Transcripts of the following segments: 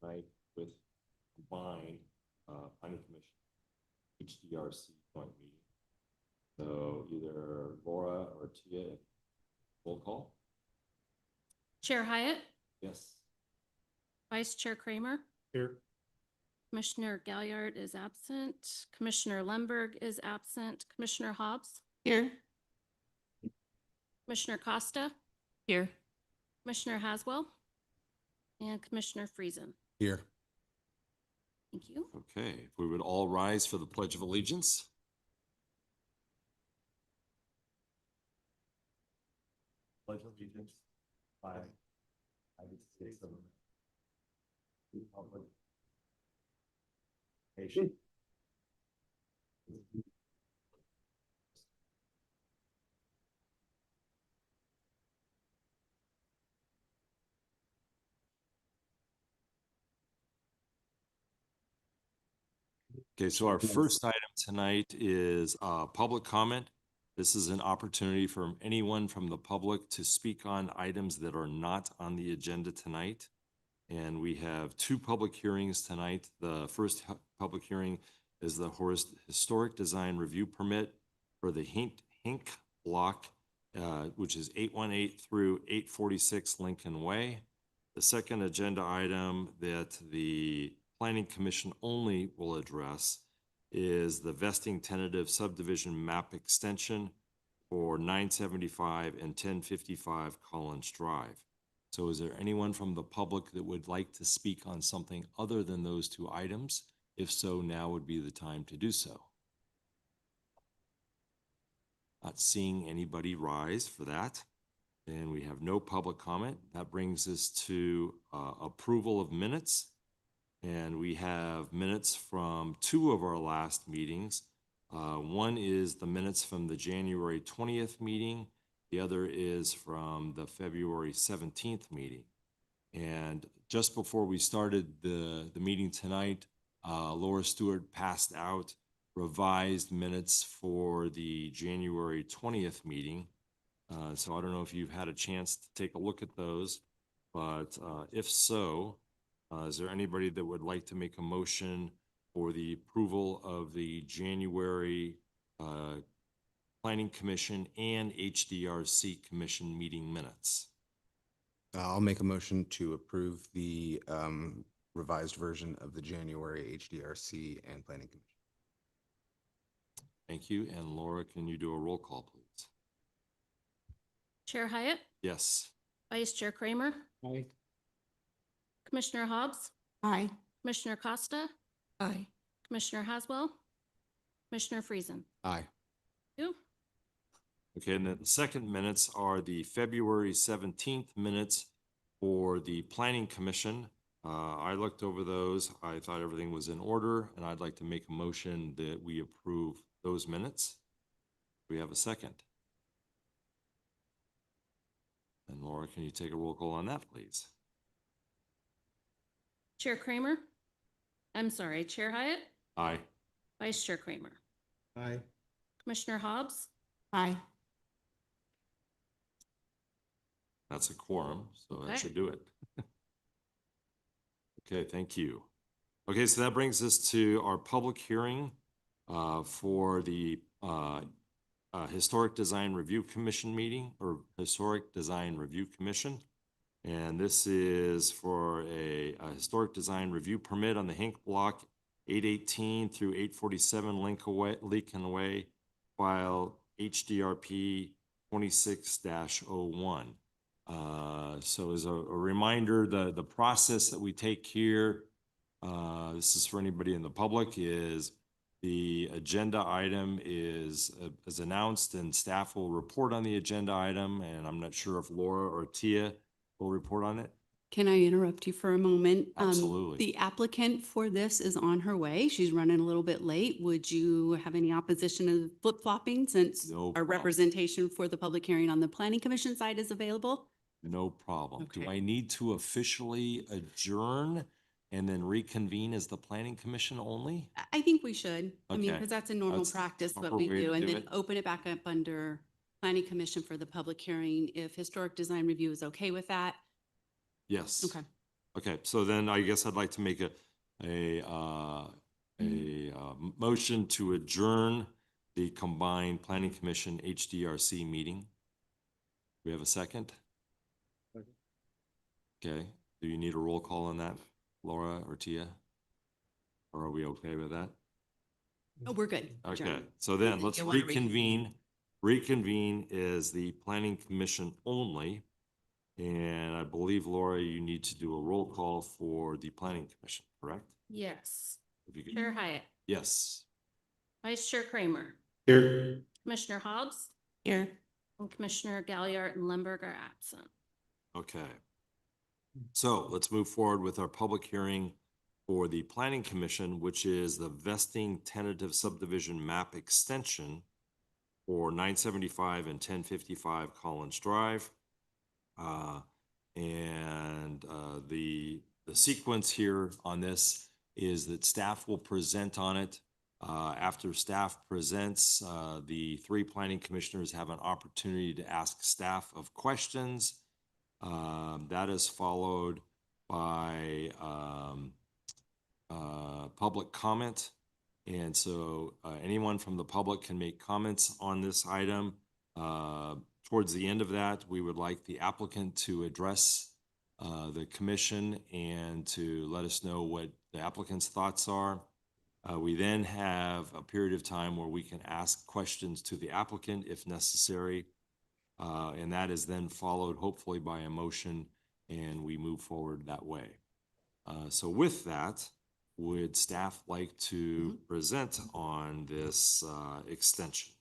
tonight with combined planning commission HDRC joint meeting. So either Laura or Tia, roll call. Chair Hyatt, Yes. Vice Chair Kramer, Here. Commissioner Galliard is absent, Commissioner Lemberg is absent, Commissioner Hobbs, Here. Commissioner Costa, Here. Commissioner Haswell, and Commissioner Friesen. Here. Thank you. Okay, if we would all rise for the Pledge of Allegiance. Pledge allegiance by United States of America. Republic. Nation. Okay, so our first item tonight is public comment. This is an opportunity for anyone from the public to speak on items that are not on the agenda tonight. And we have two public hearings tonight. The first public hearing is the Historic Design Review Permit for the Hink Block, which is 818 through 846 Lincoln Way. The second agenda item that the Planning Commission only will address is the vesting tentative subdivision map extension for 975 and 1055 Collins Drive. So is there anyone from the public that would like to speak on something other than those two items? If so, now would be the time to do so. Not seeing anybody rise for that. And we have no public comment. That brings us to approval of minutes. And we have minutes from two of our last meetings. One is the minutes from the January 20th meeting. The other is from the February 17th meeting. And just before we started the meeting tonight, Laura Stewart passed out revised minutes for the January 20th meeting. So I don't know if you've had a chance to take a look at those, but if so, is there anybody that would like to make a motion for the approval of the January Planning Commission and HDRC Commission meeting minutes? I'll make a motion to approve the revised version of the January HDRC and Planning Commission. Thank you. And Laura, can you do a roll call, please? Chair Hyatt, Yes. Vice Chair Kramer, Aye. Commissioner Hobbs, Aye. Commissioner Costa, Aye. Commissioner Haswell, Commissioner Friesen. Aye. You. Okay, and then the second minutes are the February 17th minutes for the Planning Commission. I looked over those. I thought everything was in order, and I'd like to make a motion that we approve those minutes. Do we have a second? And Laura, can you take a roll call on that, please? Chair Kramer, I'm sorry, Chair Hyatt, Aye. Vice Chair Kramer, Aye. Commissioner Hobbs, Aye. That's a quorum, so Okay. that should do it. Okay, thank you. Okay, so that brings us to our public hearing for the Historic Design Review Commission meeting, or Historic Design Review Commission. And this is for a Historic Design Review Permit on the Hink Block 818 through 847 Lincoln Way, file HDRP 26-01. So as a reminder, the process that we take here, this is for anybody in the public, is the agenda item is announced and staff will report on the agenda item. And I'm not sure if Laura or Tia will report on it. Can I interrupt you for a moment? Absolutely. The applicant for this is on her way. She's running a little bit late. Would you have any opposition to flip-flopping since No our problem. representation for the public hearing on the Planning Commission side is available? No problem. Do Okay. I need to officially adjourn and then reconvene as the Planning Commission only? I think we should. I mean, Okay. because that's a normal That's practice, what proper we way to do, and do then it. open it back up under Planning Commission for the public hearing. If Historic Design Review is okay with that. Yes. Okay. Okay, so then I guess I'd like to make motion to adjourn the combined Planning Commission HDRC meeting. We have a second? Okay, do you need a roll call on that, Laura or Tia? Or are we okay with that? Oh, we're good. Okay, Adjourn. so then let's You wanna reconvene. Reconvene is the Planning Commission only. And I believe, Laura, you need to do a roll call for the Planning Commission, correct? Yes. If you could- Chair Hyatt, Yes. Vice Chair Kramer, Here. Commissioner Hobbs, Here. and Commissioner Galliard and Lemberg are absent. Okay. So let's move forward with our public hearing for the Planning Commission, which is the vesting tentative subdivision map extension for 975 and 1055 Collins Drive. The sequence here on this is that staff will present on it. After staff presents, the three planning commissioners have an opportunity to ask staff of questions. That is followed by public comment. And so anyone from the public can make comments on this item. Towards the end of that, we would like the applicant to address the commission and to let us know what the applicant's thoughts are. We then have a period of time where we can ask questions to the applicant if necessary. And that is then followed hopefully by a motion, and we move forward that way. So with that, would staff like to present on this extension?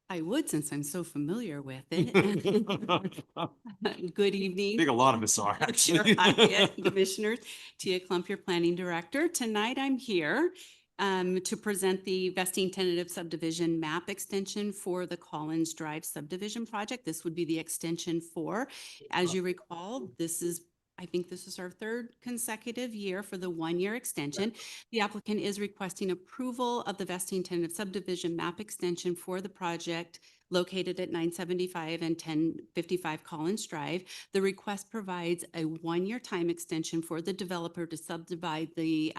I would, since I'm so familiar with it. Good evening. I think a lot of us are, actually. Chair Hyatt, Commissioners, Tia Klump, your Planning Director. Tonight, I'm here to present the vesting tentative subdivision map extension for the Collins Drive subdivision project. This would be the extension 4. As you recall, I think this is our third consecutive year for the 1-year extension. The applicant is requesting approval of the vesting tentative subdivision map extension for the project located at 975 and 1055 Collins Drive. The request provides a 1-year time extension for the developer to subdivide the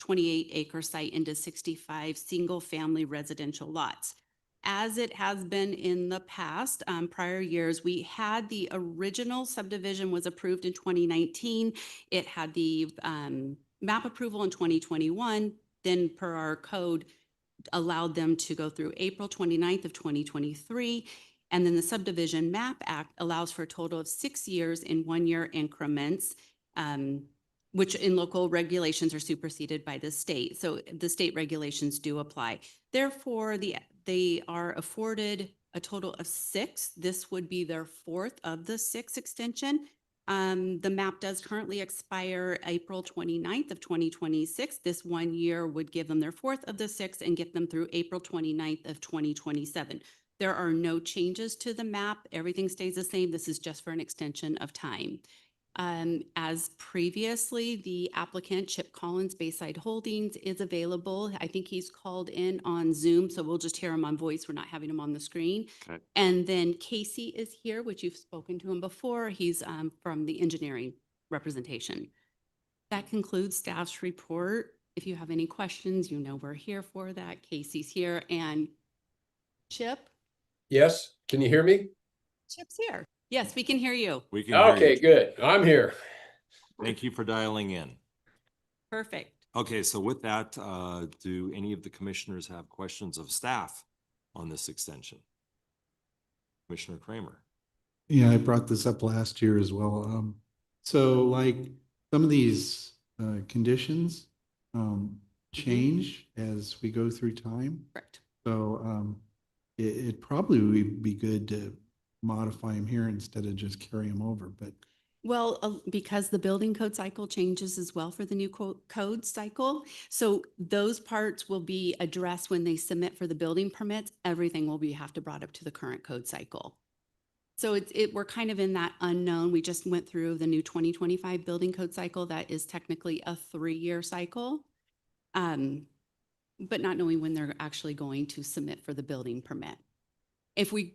28-acre site into 65 single-family residential lots. As it has been in the past, prior years, we had the original subdivision was approved in 2019. It had the map approval in 2021. Then per our code, allowed them to go through April 29th of 2023. And then the Subdivision Map Act allows for a total of 6 years in 1-year increments, which in local regulations are superseded by the state. So the state regulations do apply. Therefore, they are afforded a total of 6. This would be their 4th of the 6 extension. The map does currently expire April 29th of 2026. This 1 year would give them their 4th of the 6 and get them through April 29th of 2027. There are no changes to the map. Everything stays the same. This is just for an extension of time. As previously, the applicant, Chip Collins, Bayside Holdings, is available. I think he's called in on Zoom, so we'll just hear him on voice. We're not having him on the screen. Okay. And then Casey is here, which you've spoken to him before. He's from the engineering representation. That concludes staff's report. If you have any questions, you know we're here for that. Casey's here, and Chip? Yes, can you hear me? Chip's here. Yes, we can hear you. We can hear Okay, you. good. I'm here. Thank you for dialing in. Perfect. Okay, so with that, do any of the commissioners have questions of staff on this extension? Commissioner Kramer? Yeah, I brought this up last year as well. So like some of these conditions change as we go through time. Correct. So it probably would be good to modify them here instead of just carry them over, but Well, because the building code cycle changes as well for the new code cycle. So those parts will be addressed when they submit for the building permits. Everything will be have to brought up to the current code cycle. So we're kind of in that unknown. We just went through the new 2025 building code cycle. That is technically a 3-year cycle. But not knowing when they're actually going to submit for the building permit. If we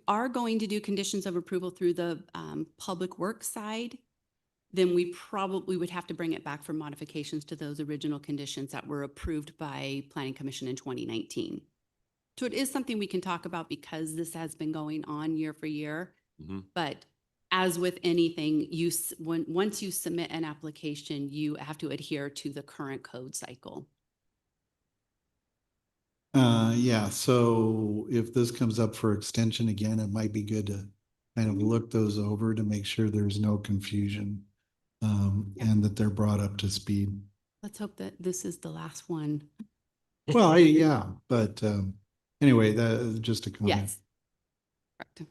are going to do conditions of approval through the public works side, then we probably would have to bring it back for modifications to those original conditions that were approved by Planning Commission in 2019. So it is something we can talk about because this has been going on year for year. Mhm. But as with anything, once you submit an application, you have to adhere to the current code cycle. Yeah, so if this comes up for extension again, it might be good to kind of look those over to make sure there's no confusion. Yeah. And that they're brought up to speed. Let's hope that this is the last one. Well, yeah, but anyway, that just a comment. Yes. Correct.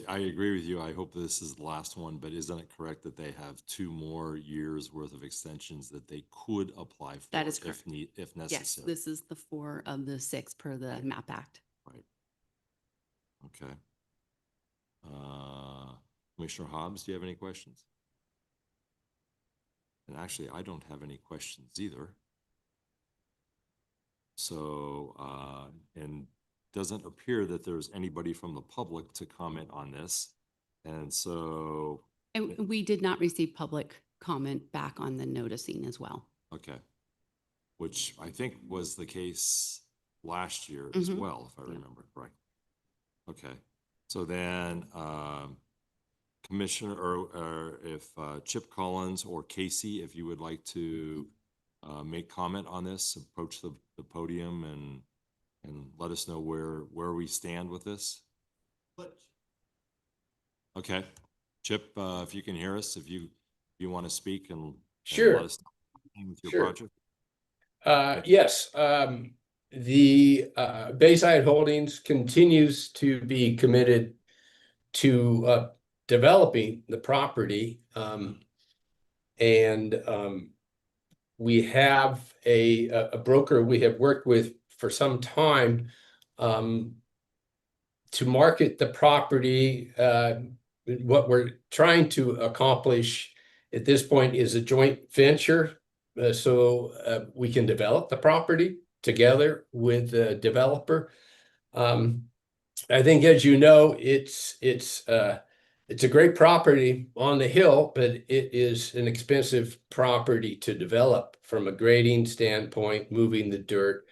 I agree with you. I hope this is the last one, but isn't it correct that they have 2 more years worth of extensions that they could apply for? That is if Yes, necessary? this is the 4 of the 6 per the MAP Act. Right. Okay. Commissioner Hobbs, do you have any questions? And actually, I don't have any questions either. So, and doesn't appear that there's anybody from the public to comment on this. And so, And we did not receive public comment back on the noticing as well. okay. Which I think was the case last year as Mhm. well, if I Yeah. remember correct. Okay. So then, Commissioner, or if Chip Collins or Casey, if you would like to make comment on this, approach the podium and let us know where we stand with this. Okay, Chip, if you can hear us, if you want to speak and Sure. let us know with your Sure. project. Yes, the Bayside Holdings continues to be committed to developing the property. And we have a broker we have worked with for some time to market the property. What we're trying to accomplish at this point is a joint venture, so we can develop the property together with the developer. I think, as you know, it's a great property on the hill, but it is an expensive property to develop from a grading standpoint, moving the dirt.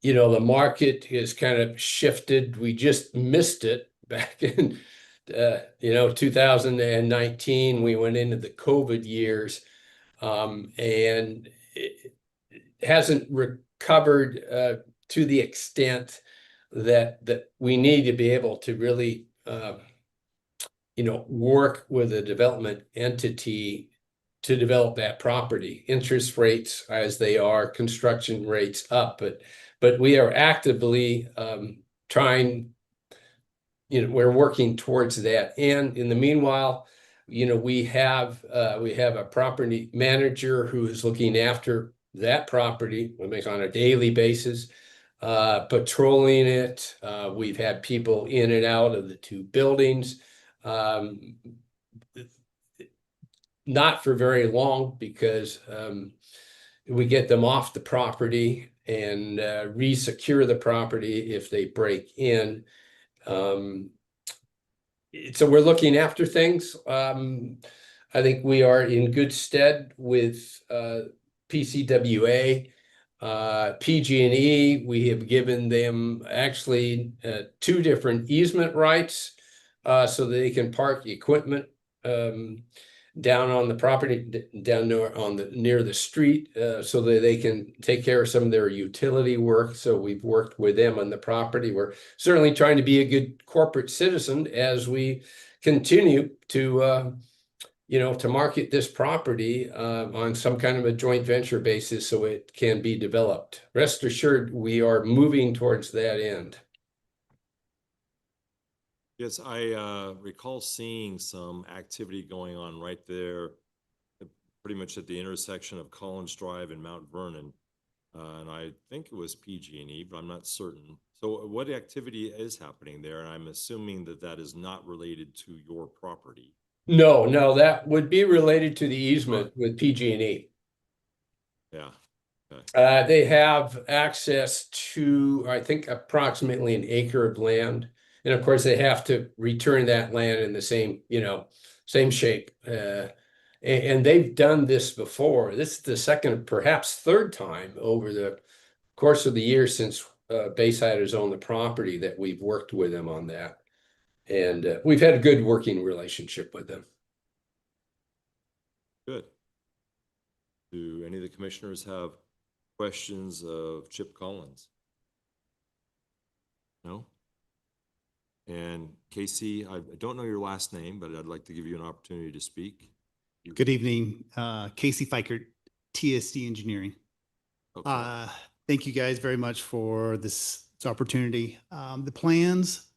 You know, the market has kind of shifted. We just missed it back in 2019. We went into the COVID years, and it hasn't recovered to the extent that we need to be able to really work with a development entity to develop that property. Interest rates as they are, construction rates up, but we are actively trying, we're working towards that. And in the meanwhile, we have a property manager who is looking after that property on a daily basis, patrolling it. We've had people in and out of the 2 buildings, not for very long, because we get them off the property and re-secure the property if they break in. So we're looking after things. I think we are in good stead with PCWA. PG&E, we have given them actually 2 different easement rights so that they can park equipment down on the property, down near the street, so that they can take care of some of their utility work. So we've worked with them on the property. We're certainly trying to be a good corporate citizen as we continue to to market this property on some kind of a joint venture basis so it can be developed. Rest assured, we are moving towards that end. Yes, I recall seeing some activity going on right there, pretty much at the intersection of Collins Drive and Mount Vernon. And I think it was PG&E, but I'm not certain. So what activity is happening there? And I'm assuming that that is not related to your property. No, that would be related to the easement with PG&E. Yeah. They have access to, I think, approximately an acre of land. And of course, they have to return that land in the same, same shape. And they've done this before. This is the second, perhaps third time over the course of the year since Bayside has owned the property that we've worked with them on that. And we've had a good working relationship with them. Good. Do any of the commissioners have questions of Chip Collins? No? And Casey, I don't know your last name, but I'd like to give you an opportunity to speak. Good evening, Casey Fikert, TSD Engineering. Okay. Thank you guys very much for this opportunity. The plans,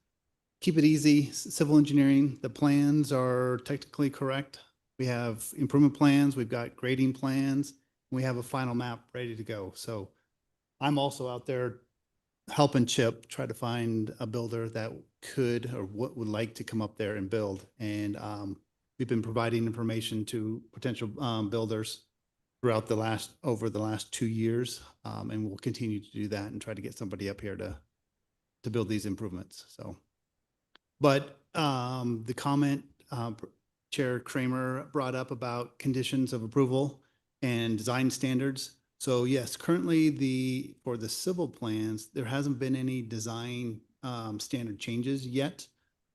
keep it easy, civil engineering, the plans are technically correct. We have improvement plans, we've got grading plans, we have a final map ready to go. So I'm also out there helping Chip try to find a builder that could or what would like to come up there and build. And we've been providing information to potential builders throughout over the last 2 years. And we'll continue to do that and try to get somebody up here to build these improvements. So, but the comment Chair Kramer brought up about conditions of approval and design standards. So yes, currently for the civil plans, there hasn't been any design standard changes yet,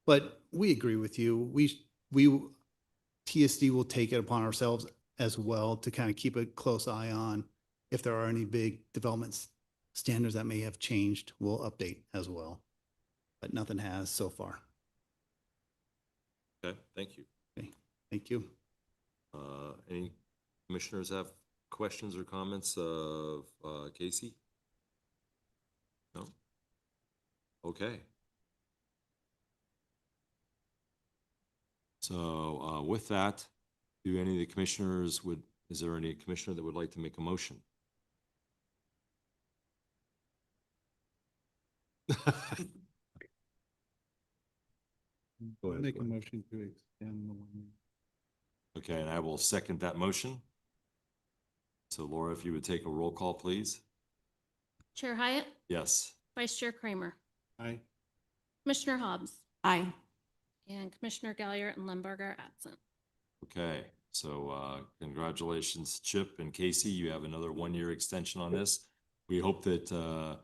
but we agree with you. TSD will take it upon ourselves as well to kind of keep a close eye on if there are any big development standards that may have changed, we'll update as well. But nothing has so far. Okay, thank you. Okay, thank you. Any commissioners have questions or comments of Casey? No? Okay. So with that, do any of the commissioners is there any commissioner that would like to make a motion? Go ahead, Make a go ahead. motion to extend the 1 year. Okay, and I will second that motion. So Laura, if you would take a roll call, please. Chair Hyatt, Yes. Vice Chair Kramer, Aye. Commissioner Hobbs, Aye. and Commissioner Galliard and Lemberg are absent. Okay, so congratulations, Chip and Casey. You have another 1-year extension on this. We hope that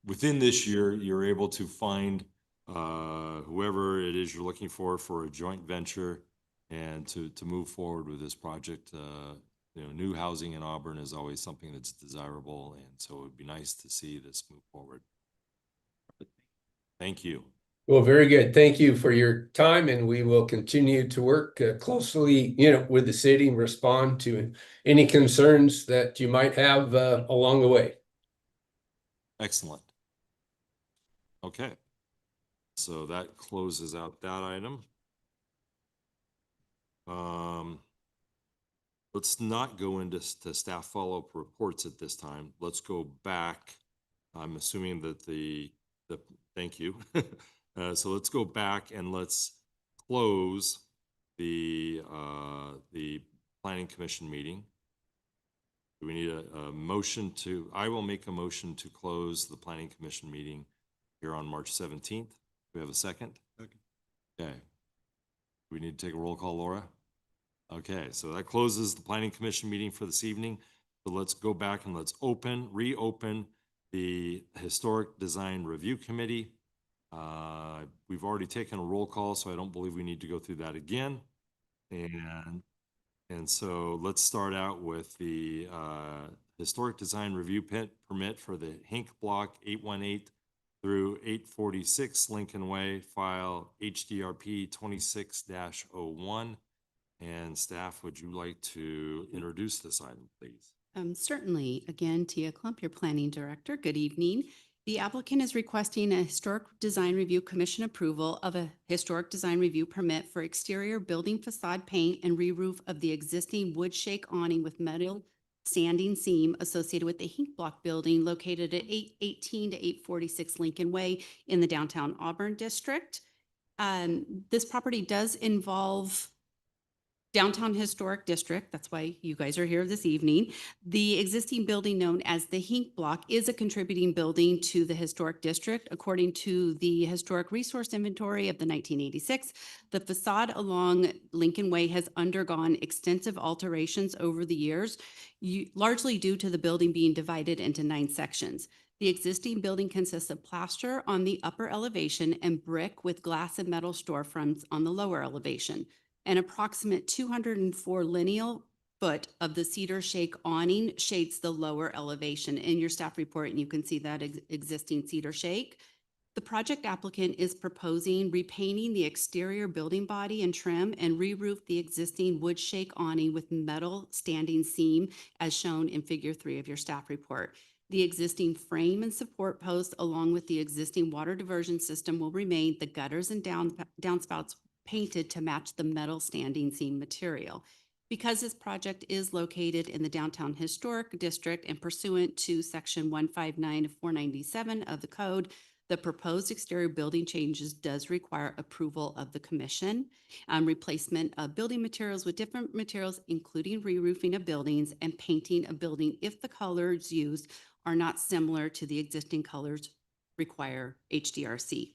within this year, you're able to find whoever it is you're looking for a joint venture and to move forward with this project. You know, new housing in Auburn is always something that's desirable, and so it would be nice to see this move forward. Thank you. Well, very good. Thank you for your time, and we will continue to work closely, with the city and respond to any concerns that you might have along the way. Excellent. Okay. So that closes out that item. Let's not go into staff follow-up reports at this time. Let's go back. I'm assuming that thank you. So let's go back and let's close the Planning Commission meeting. Do we need a motion I will make a motion to close the Planning Commission meeting here on March 17th. Do we have a second? Second. Okay. Do we need to take a roll call, Laura? Okay, so that closes the Planning Commission meeting for this evening. So let's go back and let's reopen the Historic Design Review Committee. We've already taken a roll call, so I don't believe we need to go through that again. And so let's start out with the Historic Design Review permit for the Hink Block 818 through 846 Lincoln Way, file HDRP 26-01. And staff, would you like to introduce this item, please? Certainly. Again, Tia Klump, your planning director. Good evening. The applicant is requesting a Historic Design Review Commission approval of a Historic Design Review permit for exterior building facade paint and re-roof of the existing wood shake awning with metal standing seam associated with the Hink Block building located at 818 to 846 Lincoln Way in the downtown Auburn district. This property does involve Downtown Historic District, that's why you guys are here this evening. The existing building known as the Hink Block is a contributing building to the Historic District. According to the Historic Resource Inventory of the 1986, the facade along Lincoln Way has undergone extensive alterations over the years, largely due to the building being divided into 9 sections. The existing building consists of plaster on the upper elevation and brick with glass and metal storefronts on the lower elevation. An approximate 204 linear foot of the cedar shake awning shades the lower elevation. In your staff report, and you can see that existing cedar shake. The project applicant is proposing repainting the exterior building body and trim and re-roof the existing wood shake awning with metal standing seam as shown in Figure 3 of your staff report. The existing frame and support posts along with the existing water diversion system will remain. The gutters and downspouts painted to match the metal standing seam material. Because this project is located in the Downtown Historic District and pursuant to Section 159 of 497 of the code, the proposed exterior building changes does require approval of the commission. Replacement of building materials with different materials, including re-roofing of buildings and painting a building if the colors used are not similar to the existing colors require HDRC.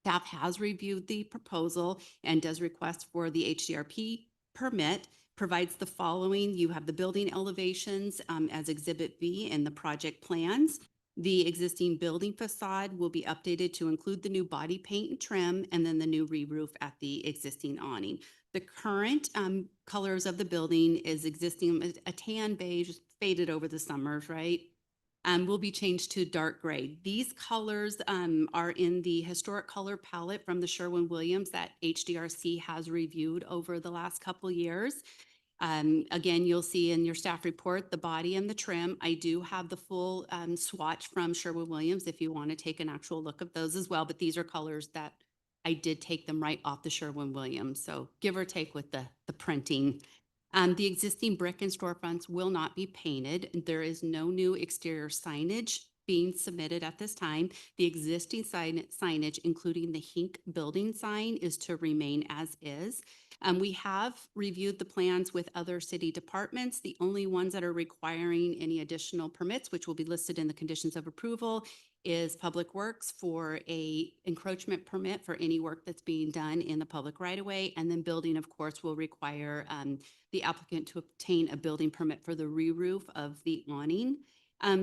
Staff has reviewed the proposal and does request for the HDRP permit, provides the following. You have the building elevations as Exhibit B in the project plans. The existing building facade will be updated to include the new body paint and trim, and then the new re-roof at the existing awning. The current colors of the building is existing, a tan beige, faded over the summers, right? Will be changed to dark gray. These colors are in the historic color palette from the Sherwin-Williams that HDRC has reviewed over the last couple years. Again, you'll see in your staff report, the body and the trim. I do have the full swatch from Sherwin-Williams if you want to take an actual look at those as well, but these are colors that I did take them right off the Sherwin-Williams. So give or take with the printing. The existing brick and storefronts will not be painted. There is no new exterior signage being submitted at this time. The existing signage, including the Hink building sign, is to remain as is. We have reviewed the plans with other city departments. The only ones that are requiring any additional permits, which will be listed in the conditions of approval, is Public Works for a encroachment permit for any work that's being done in the public right-of-way. And then building, of course, will require the applicant to obtain a building permit for the re-roof of the awning.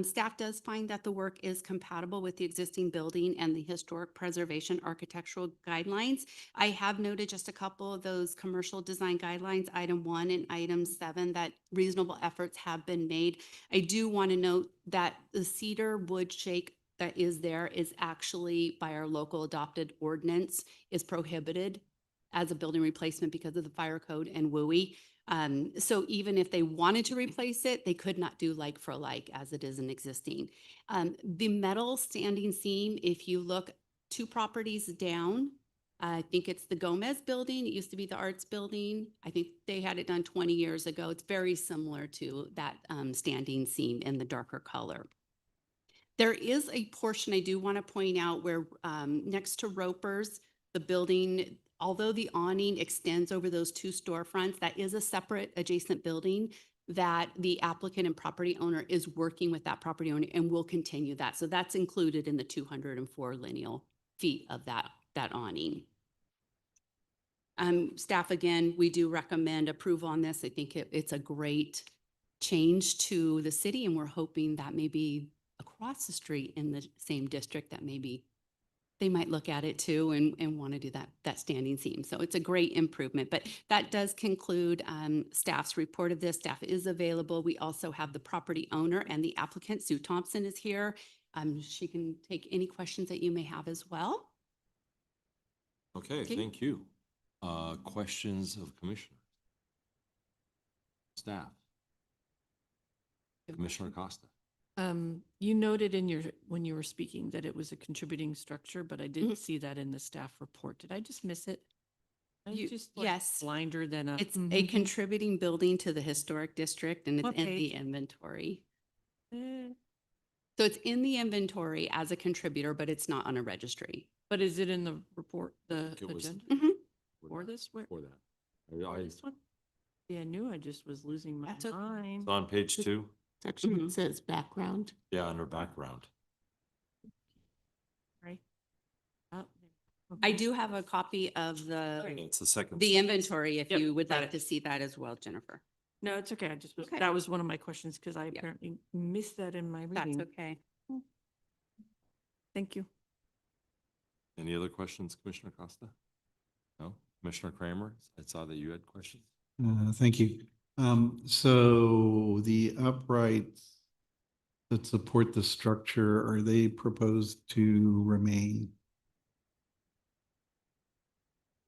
Staff does find that the work is compatible with the existing building and the historic preservation architectural guidelines. I have noted just a couple of those commercial design guidelines, item 1 and item 7, that reasonable efforts have been made. I do want to note that the cedar wood shake that is there is actually by our local adopted ordinance is prohibited as a building replacement because of the fire code and WUI. So even if they wanted to replace it, they could not do like for like as it is an existing. The metal standing seam, if you look 2 properties down, I think it's the Gomez building. It used to be the Arts building. I think they had it done 20 years ago. It's very similar to that standing seam in the darker color. There is a portion I do want to point out where next to Roper's, the building, although the awning extends over those 2 storefronts, that is a separate adjacent building that the applicant and property owner is working with that property owner and will continue that. So that's included in the 204 lineal feet of that awning. Staff, again, we do recommend approval on this. I think it's a great change to the city, and we're hoping that maybe across the street in the same district that maybe they might look at it too and want to do that standing seam. So it's a great improvement, but that does conclude staff's report of this. Staff is available. We also have the property owner and the applicant. Sue Thompson is here. She can take any questions that you may have as well. Okay, Okay. thank you. Questions of commissioners? Staff? Commissioner Costa? You noted when you were speaking that it was a contributing structure, but I didn't see that in the staff report. Did I just miss it? I just yes. blinder than a. It's a contributing building to the historic district and it's in the inventory. So it's in the inventory as a contributor, but it's not on a registry. But is it in the report, the It was- agenda Mhm. for this? Where? For that. I This one? Yeah, I knew I just was losing my That's okay. mind. It's on page 2. Section Mhm. that says background. Yeah, under background. Right? Oh, I okay. do have a copy of It's the second. the inventory if Yep, you would got like it. to see that as well, Jennifer. No, it's okay. I just was, Okay. that was one of my questions because I Yep. apparently missed that in my That's reading. okay. Thank you. Any other questions, Commissioner Costa? No? Commissioner Kramer, I saw that you had questions. Thank you. So the uprights that support the structure, are they proposed to remain?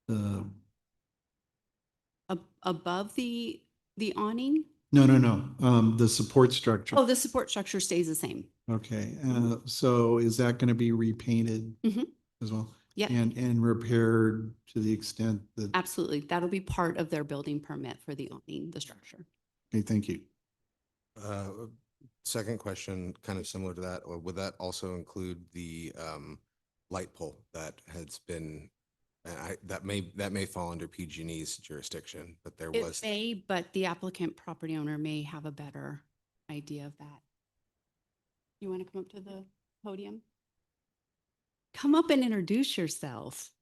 The, Above the awning? no, the support structure. Oh, the support structure stays the same. Okay, so is that going to be repainted Mhm. as well? Yeah. And repaired to the extent that, Absolutely. That'll be part of their building permit for the awning, the structure. okay, thank you. Second question, kind of similar to that, or would that also include the light pole that has been, and that may fall under PG&E's jurisdiction, but there It was. may, but the applicant property owner may have a better idea of that. You want to come up to the podium? Come up and introduce yourself.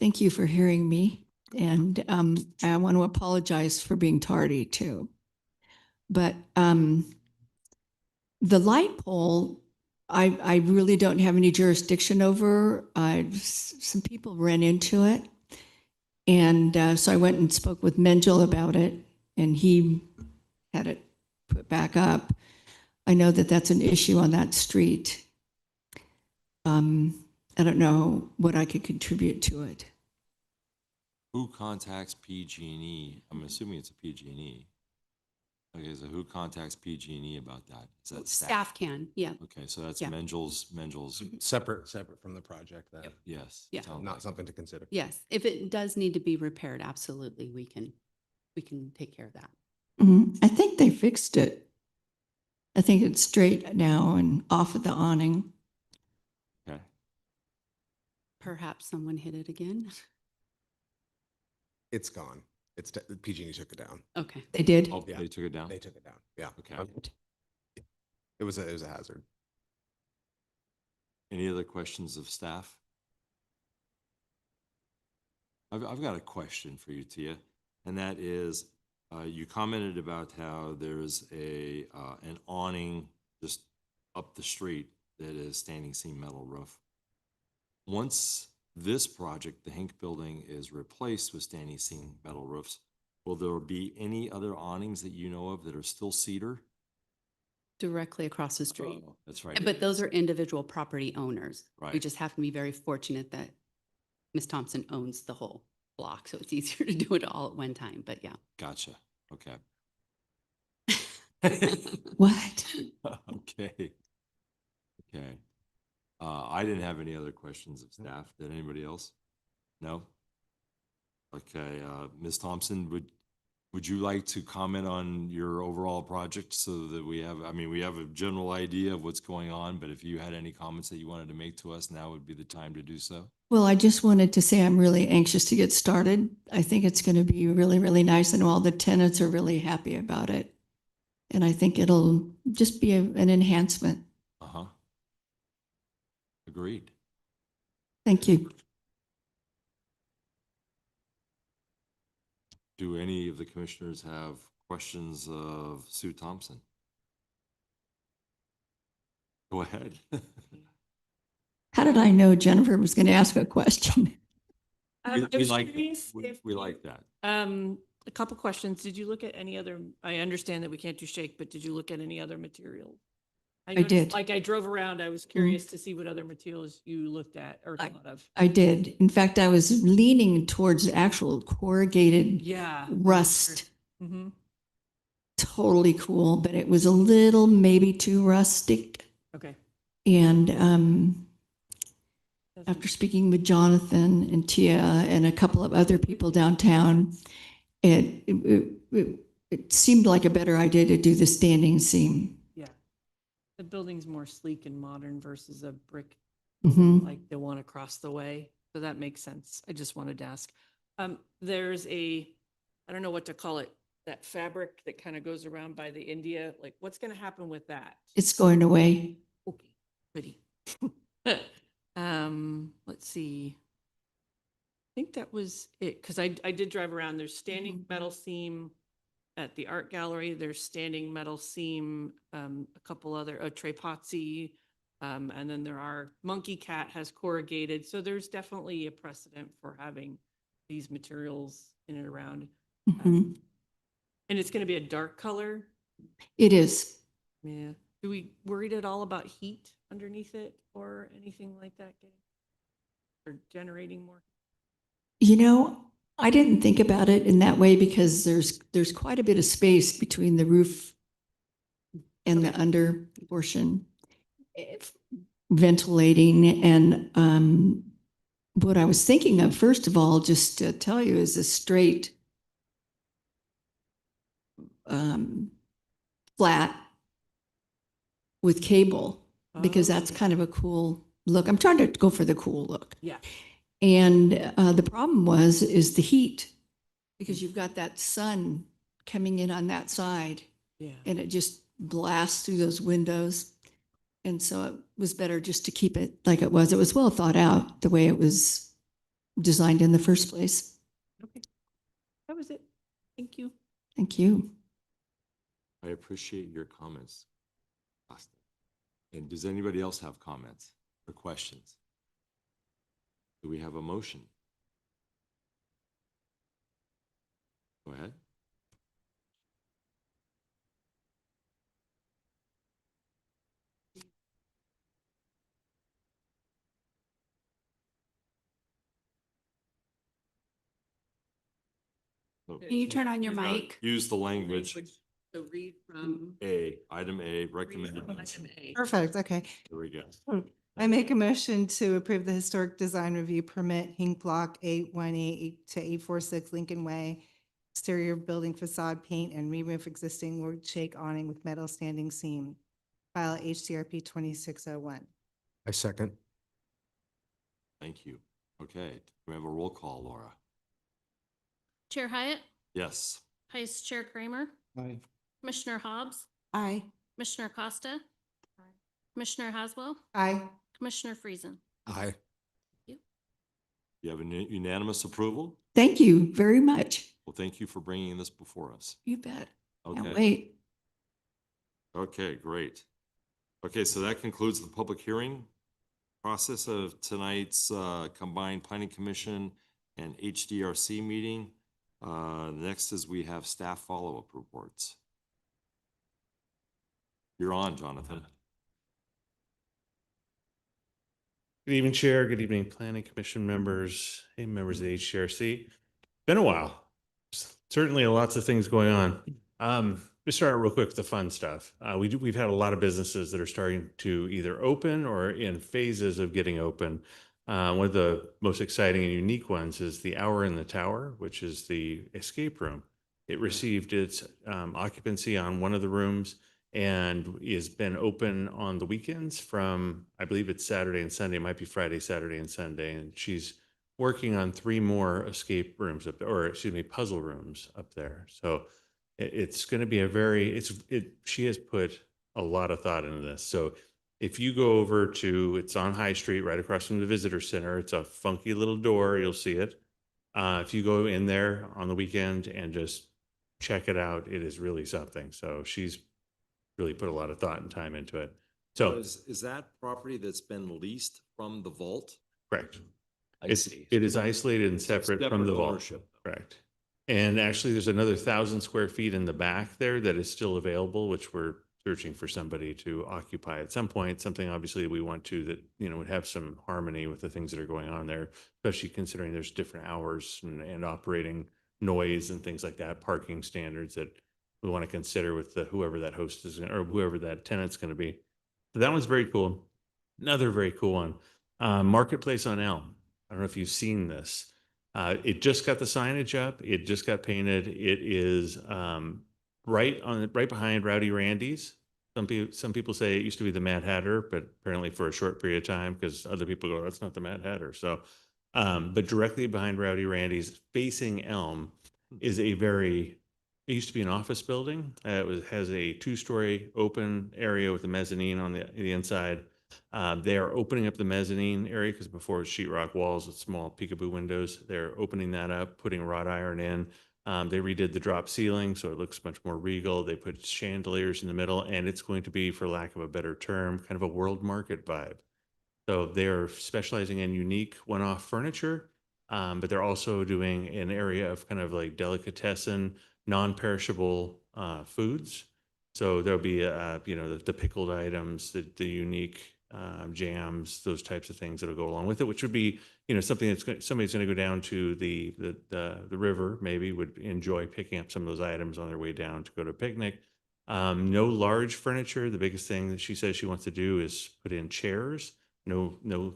Thank you for hearing me. And I want to apologize for being tardy too. But the light pole, I really don't have any jurisdiction over. Some people ran into it. And so I went and spoke with Mengel about it, and he had it put back up. I know that that's an issue on that street. I don't know what I could contribute to it. Who contacts PG&E? I'm assuming it's a PG&E. Okay, so who contacts PG&E about that? Is that Staff can, yeah. Okay, so that's Yeah. Mengel's, Separate from the project then. yes. Yeah. sounds Not like something to consider. Yes, if it does need to be repaired, absolutely, we can take care of that. I think they fixed it. I think it's straight now and off of the awning. it. Okay, Perhaps someone hit it again. It's gone. PG&E took it down. Okay. They did. oh, Yeah. they took it down? They took it down. Yeah. Okay. It was a hazard. Any other questions of staff? I've got a question for you, Tia, and that is, you commented about how there's an awning just up the street that is standing seam metal roof. Once this project, the Hink building, is replaced with standing seam metal roofs, will there be any other awnings that you know of that are still cedar? Directly across the street. Oh, that's right. But those are individual property owners. We Right. just have to be very fortunate that Ms. Thompson owns the whole block, so it's easier to do it all at one time, but yeah. Gotcha. Okay. What? Okay. Okay. I didn't have any other questions of staff. Did anybody else? No? Okay, Ms. Thompson, would you like to comment on your overall project so that we have, we have a general idea of what's going on, but if you had any comments that you wanted to make to us, now would be the time to do so. Well, I just wanted to say I'm really anxious to get started. I think it's going to be really, really nice. And all the tenants are really happy about it. And I think it'll just be an enhancement. Uh-huh. Agreed. Thank you. Do any of the commissioners have questions of Sue Thompson? Go ahead. How did I know Jennifer was going to ask a question? We was like, curious we if we you- like that. A couple questions. Did you look at any other, I understand that we can't do shake, but did you look at any other materials? noticed, did. Like I drove around, I was curious to see what other materials you looked at or I- thought of. I did. In fact, I was leaning towards actual corrugated Yeah. rust. Mm-hmm. Totally cool, but it was a little maybe too rustic. Okay. And after speaking with Jonathan and Tia and a couple of other people downtown, it seemed like a better idea to do the standing seam. Yeah. The building's more sleek and modern versus a brick Mhm. like the one across the way. So that makes sense. I just wanted to ask. There's I don't know what to call it, that fabric that kind of goes around by the India, like what's going to happen with that? It's going away. Okay, pretty. Let's see. I think that was it, because I did drive around. There's standing metal seam at the art gallery. There's standing metal seam, a couple other, Trepazzi, and then there are, Monkey Cat has corrugated. So there's definitely a precedent for having these materials in and around. Mhm. And it's going to be a dark color. It is. Yeah. Do we worried at all about heat underneath it or anything like that? Or generating more? You know, I didn't think about it in that way because there's quite a bit of space between the roof and the under portion. Ventilating and what I was thinking of, first of all, just to tell you, is a straight flat with cable, because that's kind of a cool look. I'm trying to go for the cool look. Yeah. And the problem is the heat, because you've got that sun coming in on that side Yeah. and it just blasts through those windows. And so it was better just to keep it like it was. It was well thought out the way it was designed in the first place. Okay. That was it. Thank you. Thank you. I appreciate your comments, Austin. And does anybody else have comments or questions? Do we have a motion? Go ahead. So Can you turn on your you've got- mic? Use the language, So read from. item A, recommended. Item A. Perfect, okay. There we go. I make a motion to approve the historic design review permit, Hink Block 818 to 846 Lincoln Way, exterior building facade paint and re-roof existing wood shake awning with metal standing seam. File HCRP 2601. I second. Thank you. Okay, we have a roll call, Laura. Chair Hyatt, Yes. Vice Chair Kramer, Aye. Commissioner Hobbs, Aye. Commissioner Costa, Commissioner Haswell, Aye. Commissioner Friesen. Aye. You have a unanimous approval? Thank you very much. Well, thank you for bringing this before us. You bet. Can't Okay, wait. okay, great. Okay, so that concludes the public hearing process of tonight's combined planning commission and HDRC meeting. Next is we have staff follow-up reports. You're on, Jonathan. Good evening, Chair. Good evening, Planning Commission members, hey, members of the HCRC. Been a while. Certainly lots of things going on. Let's start real quick with the fun stuff. We've had a lot of businesses that are starting to either open or in phases of getting open. One of the most exciting and unique ones is the Hour in the Tower, which is the escape room. It received its occupancy on one of the rooms and has been open on the weekends from, I believe it's Saturday and Sunday, it might be Friday, Saturday, and Sunday. And she's working on 3 more escape rooms up there, or excuse me, puzzle rooms up there. So it's going to be a very, she has put a lot of thought into this. So if you go over to, it's on High Street, right across from the Visitor Center, it's a funky little door, you'll see it. If you go in there on the weekend and just check it out, it is really something. So she's really put a lot of thought and time into it. So, Is that property that's been leased from the vault? correct. It is isolated and separate from Separate the vault. ownership. Correct. And actually, there's another 1,000 square feet in the back there that is still available, which we're searching for somebody to occupy at some point. Something obviously we want to that, would have some harmony with the things that are going on there, especially considering there's different hours and operating noise and things like that, parking standards that we want to consider with whoever that host is or whoever that tenant's going to be. So that one's very cool. Another very cool one, Marketplace on Elm. I don't know if you've seen this. It just got the signage up. It just got painted. It is right behind Rowdy Randy's. Some people say it used to be the Mad Hatter, but apparently for a short period of time, because other people go, that's not the Mad Hatter. So, but directly behind Rowdy Randy's, facing Elm, is a very, it used to be an office building. Has a 2-story open area with a mezzanine on the inside. They are opening up the mezzanine area because before it was sheetrock walls with small peekaboo windows. They're opening that up, putting wrought iron in. They redid the drop ceiling, so it looks much more regal. They put chandeliers in the middle, and it's going to be, for lack of a better term, kind of a world market vibe. So they're specializing in unique one-off furniture, but they're also doing an area of kind of like delicatessen, non-perishable foods. So there'll be, the pickled items, the unique jams, those types of things that'll go along with it, which would be, something somebody's going to go down to the river, maybe would enjoy picking up some of those items on their way down to go to a picnic. No large furniture. The biggest thing that she says she wants to do is put in chairs. No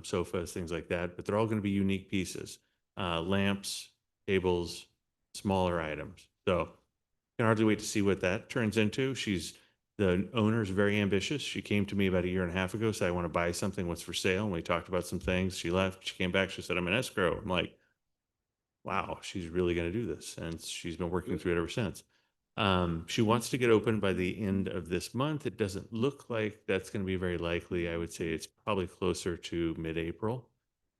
sofas, things like that, but they're all going to be unique pieces. Lamps, tables, smaller items. So can hardly wait to see what that turns into. The owner is very ambitious. She came to me about 1.5 years ago, said, I want to buy something, what's for sale? And we talked about some things. She left, she came back, she said, I'm in escrow. I'm like, wow, she's really going to do this. And she's been working through it ever since. She wants to get open by the end of this month. It doesn't look like that's going to be very likely. I would say it's probably closer to mid-April.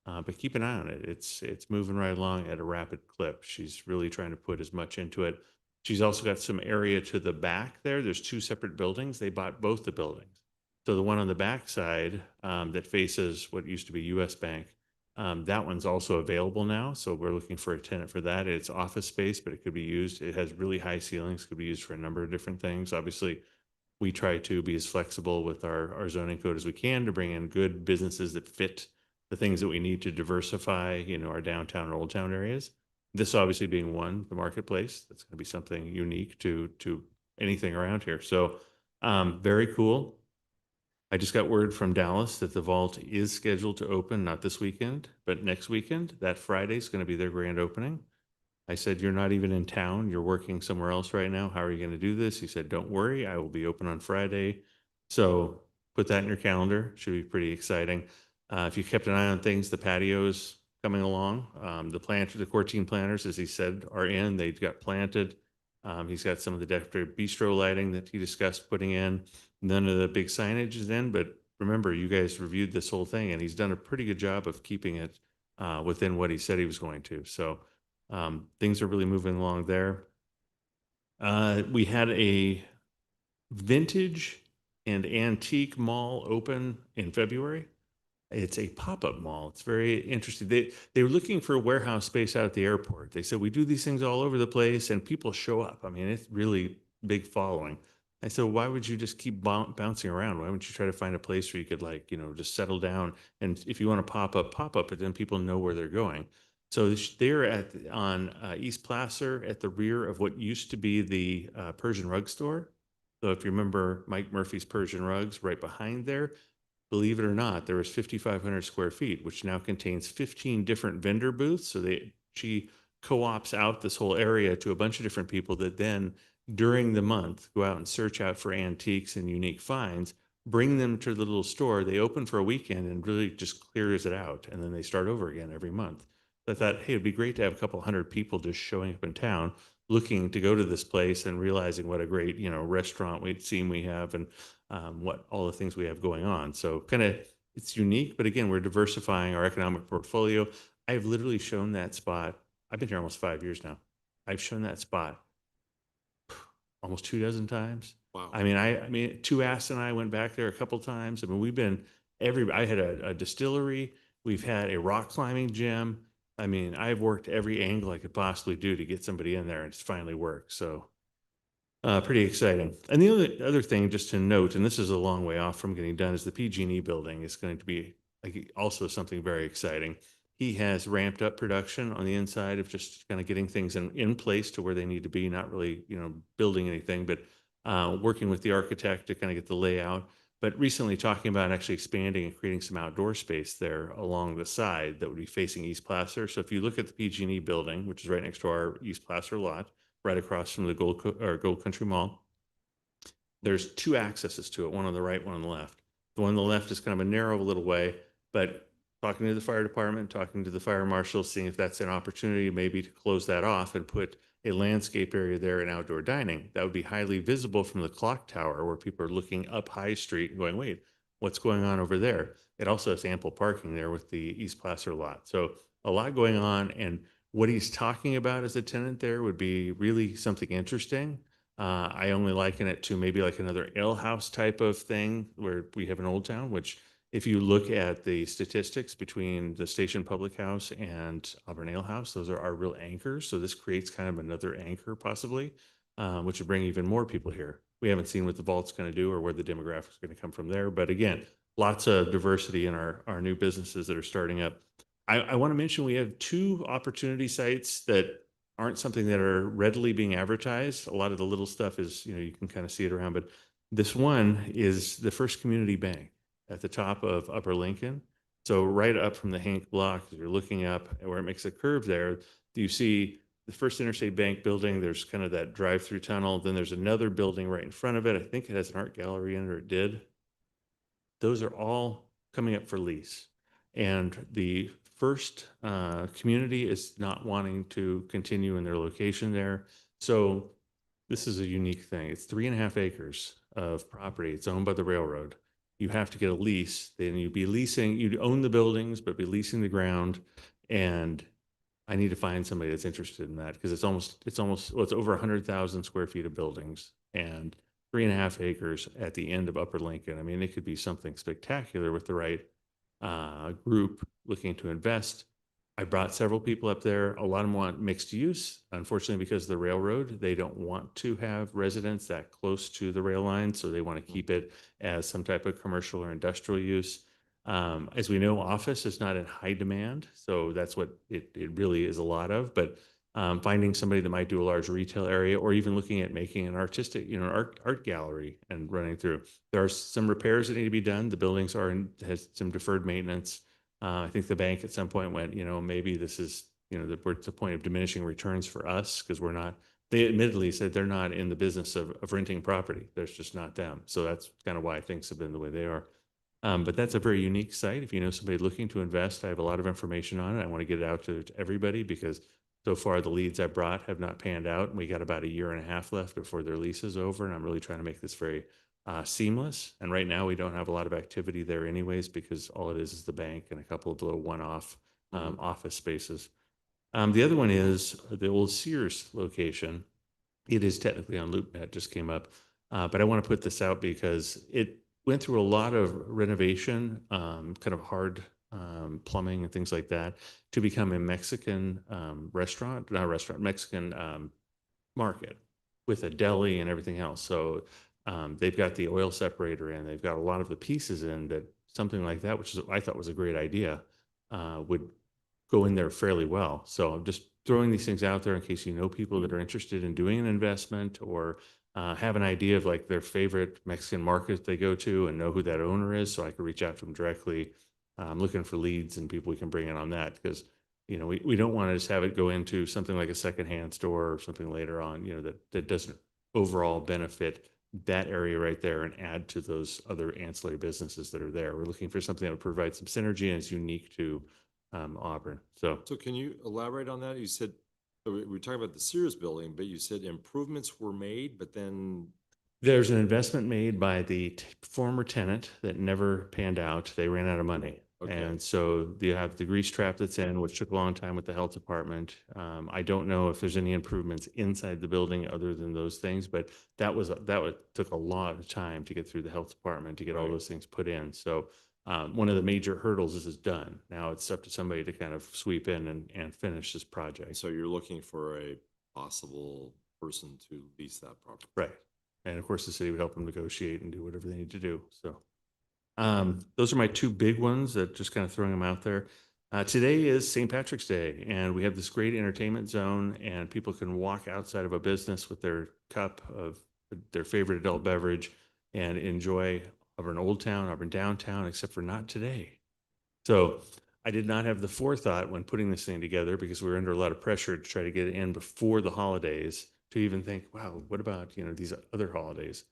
But keep an eye on it. It's moving right along at a rapid clip. She's really trying to put as much into it. She's also got some area to the back there. There's 2 separate buildings. They bought both the buildings. So the one on the back side that faces what used to be US Bank, that one's also available now. So we're looking for a tenant for that. It's office space, but it could be used. It has really high ceilings, could be used for a number of different things. Obviously, we try to be as flexible with our zoning code as we can to bring in good businesses that fit the things that we need to diversify, our downtown or old town areas. This obviously being one, the marketplace, that's going to be something unique to anything around here. So very cool. I just got word from Dallas that the vault is scheduled to open, not this weekend, but next weekend. That Friday is going to be their grand opening. I said, you're not even in town. You're working somewhere else right now. How are you going to do this? He said, don't worry. I will be open on Friday. So put that in your calendar. Should be pretty exciting. If you kept an eye on things, the patios coming along. The core team planters, as he said, are in. They got planted. He's got some of the decorative bistro lighting that he discussed putting in. None of the big signage is in, but remember, you guys reviewed this whole thing, and he's done a pretty good job of keeping it within what he said he was going to. So things are really moving along there. We had a vintage and antique mall open in February. It's a pop-up mall. It's very interesting. They were looking for a warehouse space out at the airport. They said, we do these things all over the place and people show up. I mean, it's really big following. I said, why would you just keep bouncing around? Why wouldn't you try to find a place where you could just settle down? And if you want to pop up, but then people know where they're going. So they're on East Placer at the rear of what used to be the Persian rug store. So if you remember Mike Murphy's Persian rugs, right behind there, believe it or not, there was 5,500 square feet, which now contains 15 different vendor booths. So she co-ops out this whole area to a bunch of different people that then during the month go out and search out for antiques and unique finds, bring them to the little store. They open for a weekend and really just clears it out. And then they start over again every month. So I thought, hey, it'd be great to have a couple hundred people just showing up in town, looking to go to this place and realizing what a great, restaurant we have and what all the things we have going on. So kind of it's unique, but again, we're diversifying our economic portfolio. I've literally shown that spot. I've been here almost 5 years now. I've shown that spot almost 24 times. Wow. I mean, Two Ass and I went back there a couple times. I mean, we've been I had a distillery. We've had a rock climbing gym. I mean, I've worked every angle I could possibly do to get somebody in there, and it's finally worked. So pretty exciting. And the other thing just to note, and this is a long way off from getting done, is the PG&E building is going to be also something very exciting. He has ramped up production on the inside of just kind of getting things in place to where they need to be, not really, building anything, but working with the architect to kind of get the layout. But recently talking about actually expanding and creating some outdoor space there along the side that would be facing East Placer. So if you look at the PG&E building, which is right next to our East Placer lot, right across from the Gold Country Mall, There's two accesses to it, one on the right, one on the left. The one on the left is kind of a narrow little way, but talking to the fire department, talking to the fire marshal, seeing if that's an opportunity maybe to close that off and put a landscape area there and outdoor dining. That would be highly visible from the clock tower where people are looking up High Street and going, wait, what's going on over there? It also has ample parking there with the East Placer lot. So a lot going on. And what he's talking about as a tenant there would be really something interesting. I only liken it to maybe like another ale house type of thing where we have an Old Town, which if you look at the statistics between the Station Public House and Auburn Ale House, those are our real anchors. So this creates kind of another anchor possibly, which would bring even more people here. We haven't seen what the vault's going to do or where the demographics are going to come from there. But again, lots of diversity in our new businesses that are starting up. I want to mention we have two opportunity sites that aren't something that are readily being advertised. A lot of the little stuff is, you can kind of see it around, but this one is the First Community Bank at the top of Upper Lincoln. So right up from the Hank block, as you're looking up where it makes a curve there, you see the First Interstate Bank building. There's kind of that drive-through tunnel. Then there's another building right in front of it. I think it has an art gallery in it, or it did. Those are all coming up for lease. And the First community is not wanting to continue in their location there. So this is a unique thing. It's 3.5 acres of property. It's owned by the railroad. You have to get a lease. Then you'd be leasing, you'd own the buildings, but be leasing the ground. And I need to find somebody that's interested in that because it's over 100,000 square feet of buildings and 3.5 acres at the end of Upper Lincoln. I mean, it could be something spectacular with the right group looking to invest. I brought several people up there. A lot of them want mixed use. Unfortunately, because of the railroad, they don't want to have residents that close to the rail line. So they want to keep it as some type of commercial or industrial use. As we know, office is not in high demand. So that's what it really is a lot of. But finding somebody that might do a large retail area or even looking at making an artistic, art gallery and running through. There are some repairs that need to be done. The buildings has some deferred maintenance. I think the bank at some point went, maybe this is, we're at the point of diminishing returns for us because they admittedly said they're not in the business of renting property. There's just not them. So that's kind of why things have been the way they are. But that's a very unique site. If you know somebody looking to invest, I have a lot of information on it. I want to get it out to everybody because so far the leads I brought have not panned out. And we got about 1.5 years left before their lease is over. And I'm really trying to make this very seamless. And right now we don't have a lot of activity there anyways, because all it is the bank and a couple of little one-off office spaces. The other one is the old Sears location. It is technically on LoopNet, just came up. But I want to put this out because it went through a lot of renovation, kind of hard plumbing and things like that to become a Mexican Mexican market with a deli and everything else. So they've got the oil separator in, they've got a lot of the pieces in that something like that, which I thought was a great idea, would go in there fairly well. So I'm just throwing these things out there in case people that are interested in doing an investment or have an idea of like their favorite Mexican market they go to and know who that owner is. So I could reach out to them directly. I'm looking for leads and people we can bring in on that because, we don't want to just have it go into something like a secondhand store or something later on, that doesn't overall benefit that area right there and add to those other ancillary businesses that are there. We're looking for something that would provide some synergy and is unique to Auburn. So can you elaborate on that? You said, we were talking about the Sears building, but you said improvements were made, but then there's an investment made by the former tenant that never panned out. They ran out of money. Okay. And so you have the grease trap that's in, which took a long time with the health department. I don't know if there's any improvements inside the building other than those things, but that took a lot of time to get through the health department to get all those things put in. So one of the major hurdles is done. Now it's up to somebody to kind of sweep in and finish this project. So you're looking for a possible person to lease that property. Right. And of course the city would help them negotiate and do whatever they need to do. So those are my two big ones that just kind of throwing them out there. Today is St. Patrick's Day and we have this great entertainment zone and people can walk outside of a business with their cup of their favorite adult beverage and enjoy Auburn Old Town, Auburn Downtown, except for not today. So I did not have the forethought when putting this thing together because we were under a lot of pressure to try to get it in before the holidays to even think, wow, what about, these other holidays?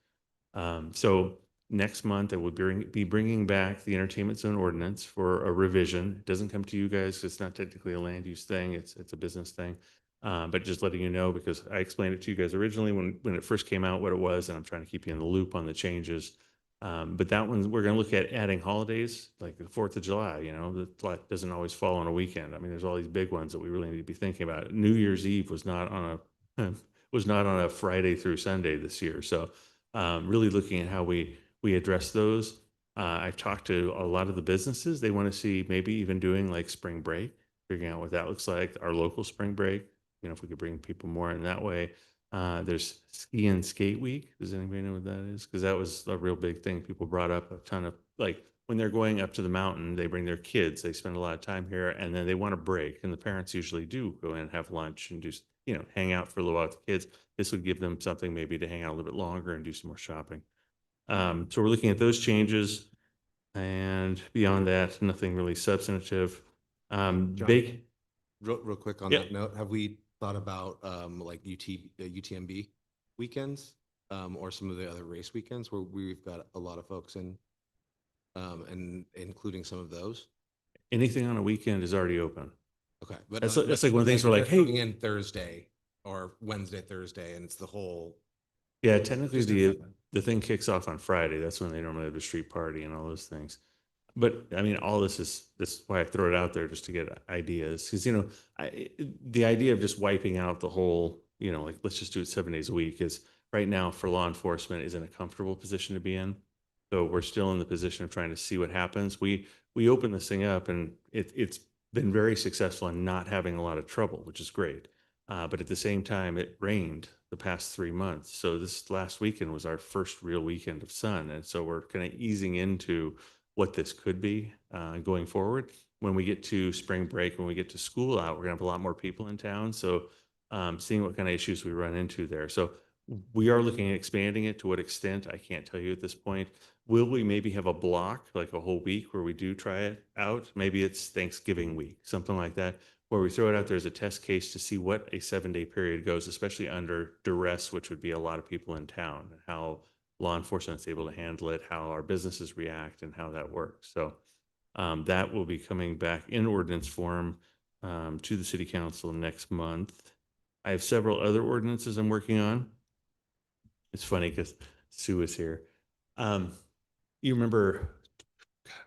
So next month, I will be bringing back the entertainment zone ordinance for a revision. It doesn't come to you guys. It's not technically a land use thing. It's a business thing. But just letting you know, because I explained it to you guys originally when it first came out, what it was, and I'm trying to keep you in the loop on the changes. But that one, we're going to look at adding holidays like the 4th of July, that doesn't always fall on a weekend. I mean, there's all these big ones that we really need to be thinking about. New Year's Eve was not on a Friday through Sunday this year. So really looking at how we address those. I've talked to a lot of the businesses. They want to see maybe even doing like spring break, figuring out what that looks like, our local spring break, if we could bring people more in that way. There's ski and skate week. Does anybody know what that is? Because that was a real big thing. People brought up a ton of, like, when they're going up to the mountain, they bring their kids. They spend a lot of time here, and then they want a break. And the parents usually do go in and have lunch and just, hang out for a little while with the kids. This would give them something maybe to hang out a little bit longer and do some more shopping. So we're looking at those changes, and beyond that, nothing really substantive. Big. Real quick on Yeah. that note, have we thought about like UTMB weekends or some of the other race weekends where we've got a lot of folks in and including some of those? Anything on a weekend is already open. Okay. But That's like one of the things we're like, coming hey, in Thursday or Wednesday, Thursday, and it's the whole. yeah, technically Just the thing kicks off on Friday. That's when they normally have a street party and all those things. But I mean, all this is why I throw it out there just to get ideas. Because, the idea of just wiping out the whole, like, let's just do it 7 days a week is right now for law enforcement is in a comfortable position to be in. So we're still in the position of trying to see what happens. We open this thing up and it's been very successful in not having a lot of trouble, which is great. But at the same time, it rained the past 3 months. So this last weekend was our first real weekend of sun. And so we're kind of easing into what this could be going forward. When we get to spring break, when we get to school out, we're gonna have a lot more people in town. So seeing what kind of issues we run into there. So we are looking at expanding it. To what extent, I can't tell you at this point. Will we maybe have a block, like a whole week where we do try it out? Maybe it's Thanksgiving week, something like that, where we throw it out there as a test case to see what a 7-day period goes, especially under duress, which would be a lot of people in town, and how law enforcement is able to handle it, how our businesses react, and how that works. So that will be coming back in ordinance form to the city council next month. I have several other ordinances I'm working on. It's funny because Sue is here. You remember,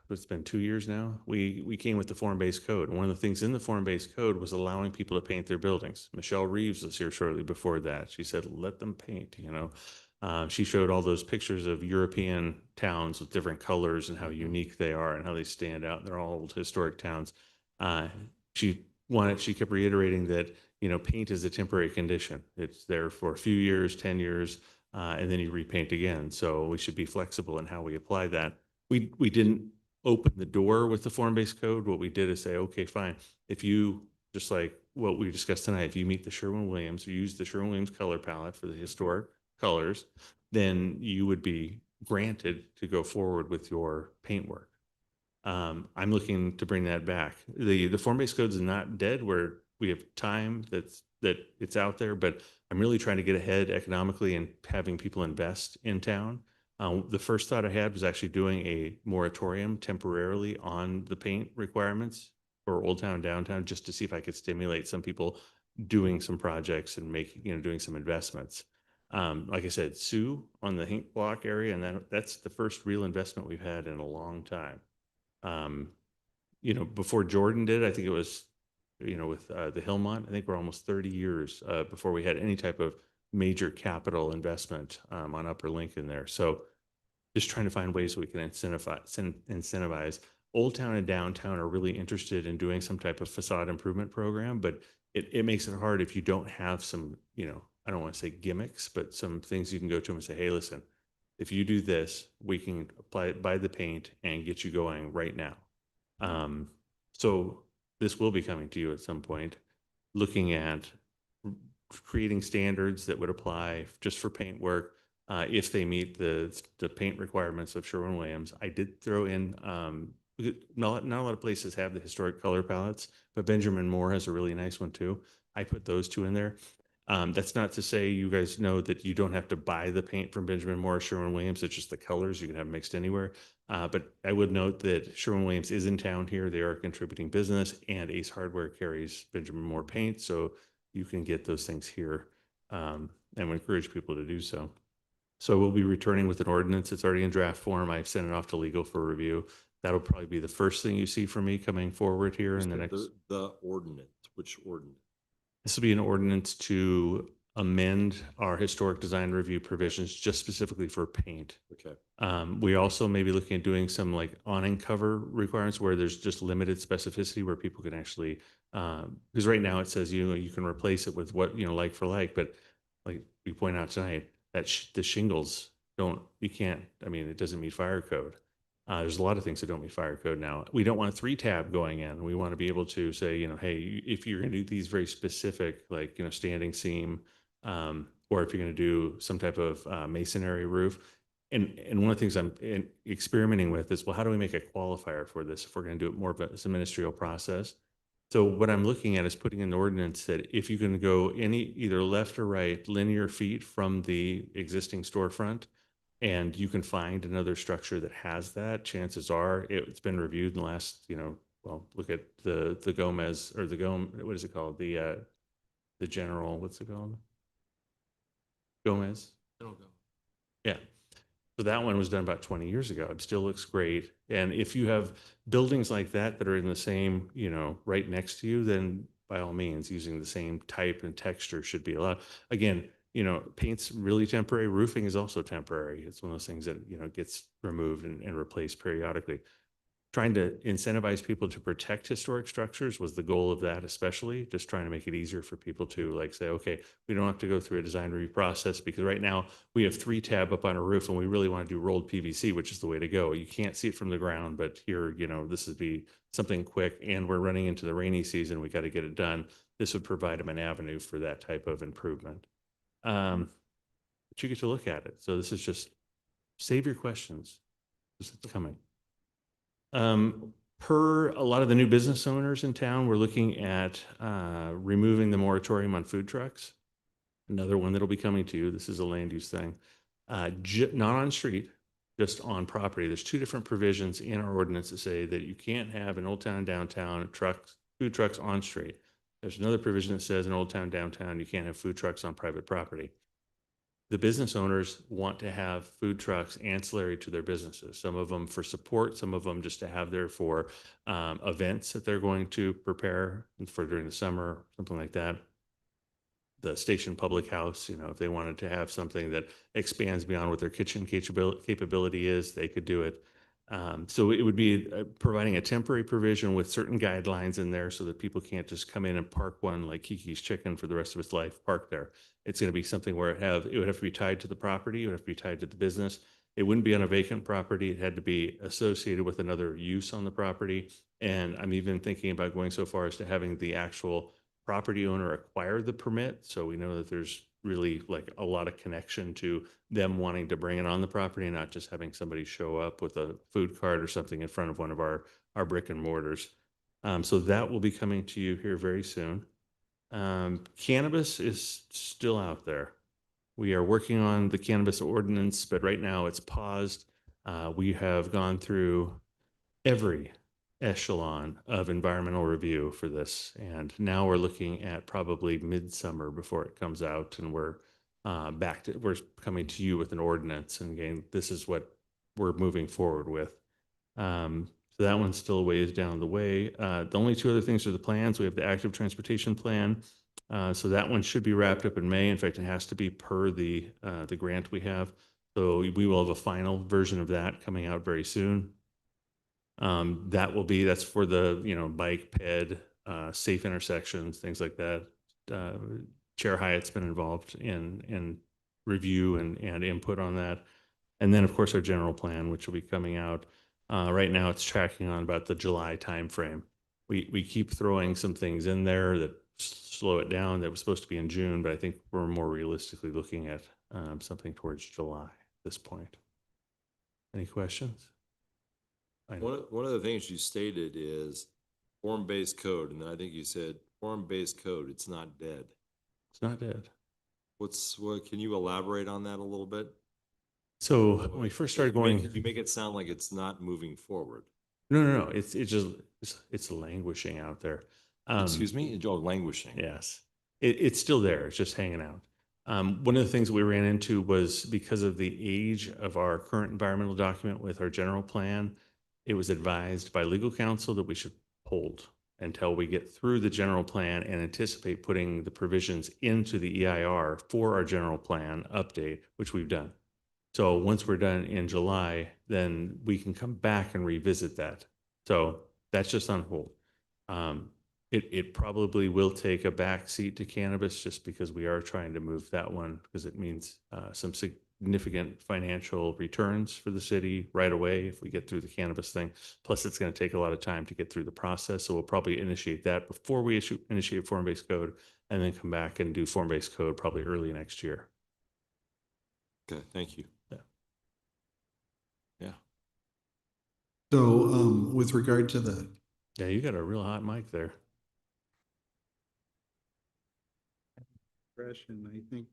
it's been 2 years now. We came with the form-based code. And one of the things in the form-based code was allowing people to paint their buildings. Michelle Reeves was here shortly before that. She said, let them paint, She showed all those pictures of European towns with different colors and how unique they are and how they stand out. They're all old historic towns. She kept reiterating that, paint is a temporary condition. It's there for a few years, 10 years, and then you repaint again. So we should be flexible in how we apply that. We didn't open the door with the form-based code. What we did is say, okay, fine. If you, just like what we discussed tonight, if you meet the Sherwin-Williams, or use the Sherwin-Williams color palette for the historic colors, then you would be granted to go forward with your paintwork. I'm looking to bring that back. The form-based code is not dead, where we have time that it's out there, but I'm really trying to get ahead economically and having people invest in town. The first thought I had was actually doing a moratorium temporarily on the paint requirements for Old Town, downtown, just to see if I could stimulate some people doing some projects and doing some investments. Like I said, Sue on the Hink Block area, and that's the first real investment we've had in a long time. Before Jordan did, I think it was, with the Hillmont, I think we're almost 30 years before we had any type of major capital investment on Upper Lincoln there. So just trying to find ways we can incentivize. Old Town and downtown are really interested in doing some type of facade improvement program, but it makes it hard if you don't have some, I don't want to say gimmicks, but some things you can go to them and say, hey, listen, if you do this, we can buy the paint and get you going right now. So this will be coming to you at some point, looking at creating standards that would apply just for paint work if they meet the paint requirements of Sherwin-Williams. I did throw in, not a lot of places have the historic color palettes, but Benjamin Moore has a really nice one too. I put those two in there. That's not to say you guys know that you don't have to buy the paint from Benjamin Moore or Sherwin-Williams. It's just the colors. You can have mixed anywhere. But I would note that Sherwin-Williams is in town here. They are a contributing business, and Ace Hardware carries Benjamin Moore paint. So you can get those things here. And we encourage people to do so. So we'll be returning with an ordinance. It's already in draft form. I've sent it off to legal for review. That'll probably be the first thing you see from me coming forward here in the next. The ordinance, which ordinance? This will be an ordinance to amend our historic design review provisions just specifically for paint. Okay. We also may be looking at doing some like awning cover requirements where there's just limited specificity where people can actually, because right now it says, you can replace it with what, like for like, but like we point out tonight, that the shingles it doesn't meet fire code. There's a lot of things that don't meet fire code now. We don't want a 3-tab going in. We want to be able to say, hey, if you're going to do these very specific, like, standing seam, or if you're going to do some type of masonry roof. And one of the things I'm experimenting with is, well, how do we make a qualifier for this if we're going to do it more of a ministerial process? So what I'm looking at is putting an ordinance that if you can go either left or right linear feet from the existing storefront, and you can find another structure that has that, chances are it's been reviewed in the last, look at the Gomez or what is it called? The general, what's it called? Gomez? Yeah. So that one was done about 20 years ago. It still looks great. And if you have buildings like that are in the same, right next to you, then by all means, using the same type and texture should be allowed. Again, paint's really temporary. Roofing is also temporary. It's one of those things that, gets removed and replaced periodically. Trying to incentivize people to protect historic structures was the goal of that, especially just trying to make it easier for people to say, okay, we don't have to go through a design review process because right now we have 3-tab up on a roof and we really want to do rolled PVC, which is the way to go. You can't see it from the ground, but here, this would be something quick and we're running into the rainy season. We got to get it done. This would provide them an avenue for that type of improvement. But you get to look at it. So this is just save your questions. It's coming. Per a lot of the new business owners in town, we're looking at removing the moratorium on food trucks. Another one that'll be coming to you. This is a land use thing. Not on street, just on property. There's 2 different provisions in our ordinance that say that you can't have an Old Town and Downtown food trucks on street. There's another provision that says in Old Town, Downtown, you can't have food trucks on private property. The business owners want to have food trucks ancillary to their businesses. Some of them for support, some of them just to have there for events that they're going to prepare for during the summer, something like that. The station public house, if they wanted to have something that expands beyond what their kitchen capability is, they could do it. So it would be providing a temporary provision with certain guidelines in there so that people can't just come in and park one like Kiki's Chicken for the rest of its life, park there. It's going to be something where it would have to be tied to the property. It would have to be tied to the business. It wouldn't be on a vacant property. It had to be associated with another use on the property. And I'm even thinking about going so far as to having the actual property owner acquire the permit. So we know that there's really a lot of connection to them wanting to bring it on the property and not just having somebody show up with a food cart or something in front of one of our brick and mortars. So that will be coming to you here very soon. Cannabis is still out there. We are working on the cannabis ordinance, but right now it's paused. We have gone through every echelon of environmental review for this. And now we're looking at probably midsummer before it comes out. And we're we're coming to you with an ordinance. And again, this is what we're moving forward with. So that one's still a ways down the way. The only 2 other things are the plans. We have the active transportation plan. So that one should be wrapped up in May. In fact, it has to be per the grant we have. So we will have a final version of that coming out very soon. That's for the, bike, ped, safe intersections, things like that. Chair Hyatt's been involved in review and input on that. And then of course our general plan, which will be coming out. Right now it's tracking on about the July timeframe. We keep throwing some things in there that slow it down. That was supposed to be in June, but I think we're more realistically looking at something towards July at this point. Any questions? One of the things you stated is form-based code, and I think you said form-based code, it's not dead. It's not dead. What, can you elaborate on that a little bit? So when we first started going, You make it sound like it's not moving forward. no, it's just, it's languishing out there. Excuse me? Oh, languishing. Yes, it's still there. It's just hanging out. One of the things we ran into was because of the age of our current environmental document with our general plan, it was advised by legal counsel that we should hold until we get through the general plan and anticipate putting the provisions into the EIR for our general plan update, which we've done. So once we're done in July, then we can come back and revisit that. So that's just on hold. It probably will take a back seat to cannabis just because we are trying to move that one because it means some significant financial returns for the city right away if we get through the cannabis thing. Plus, it's going to take a lot of time to get through the process. So we'll probably initiate that before we initiate form-based code and then come back and do form-based code probably early next year. Okay, thank you. Yeah. Yeah. So, with regard to the, Yeah, you got a real hot mic there. discretion, I think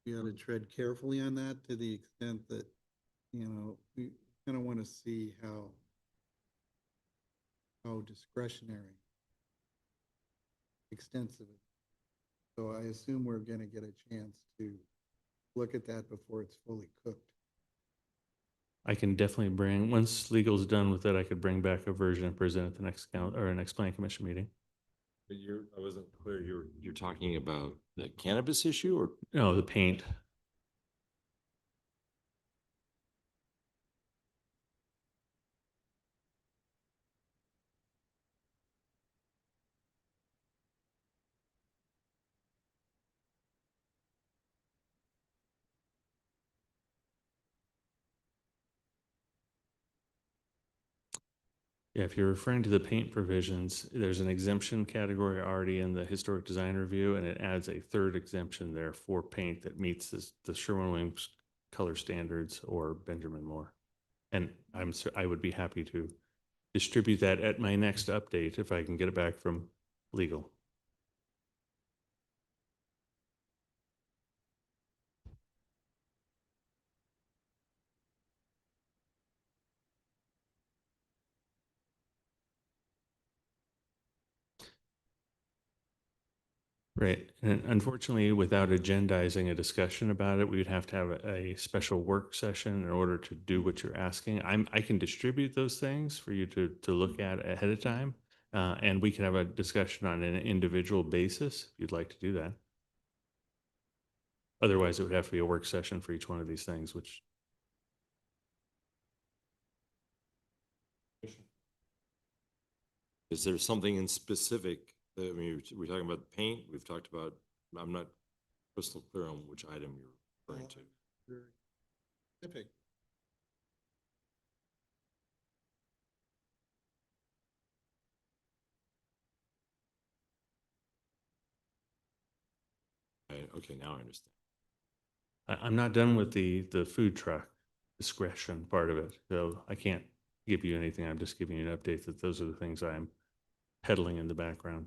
we ought to tread carefully on that to the extent that, we kind of want to see how discretionary, extensive. So I assume we're going to get a chance to look at that before it's fully cooked. I can definitely bring, once legal's done with it, I could bring back a version and present at the next next planning commission meeting. But I wasn't clear, you're talking about the cannabis issue or? No, the paint. Yeah, if you're referring to the paint provisions, there's an exemption category already in the historic design review, and it adds a third exemption there for paint that meets the Sherwin-Williams color standards or Benjamin Moore. And I would be happy to distribute that at my next update if I can get it back from legal. Right. And unfortunately, without agendizing a discussion about it, we would have to have a special work session in order to do what you're asking. I can distribute those things for you to look at ahead of time. And we can have a discussion on an individual basis if you'd like to do that. Otherwise, it would have to be a work session for each one of these things, which Is there something in specific? I mean, we're talking about the paint. We've talked about, I'm not crystal clear on which item you're referring to. Specific. Okay, now I understand. I'm not done with the food truck discretion part of it. So I can't give you anything. I'm just giving you an update that those are the things I'm peddling in the background.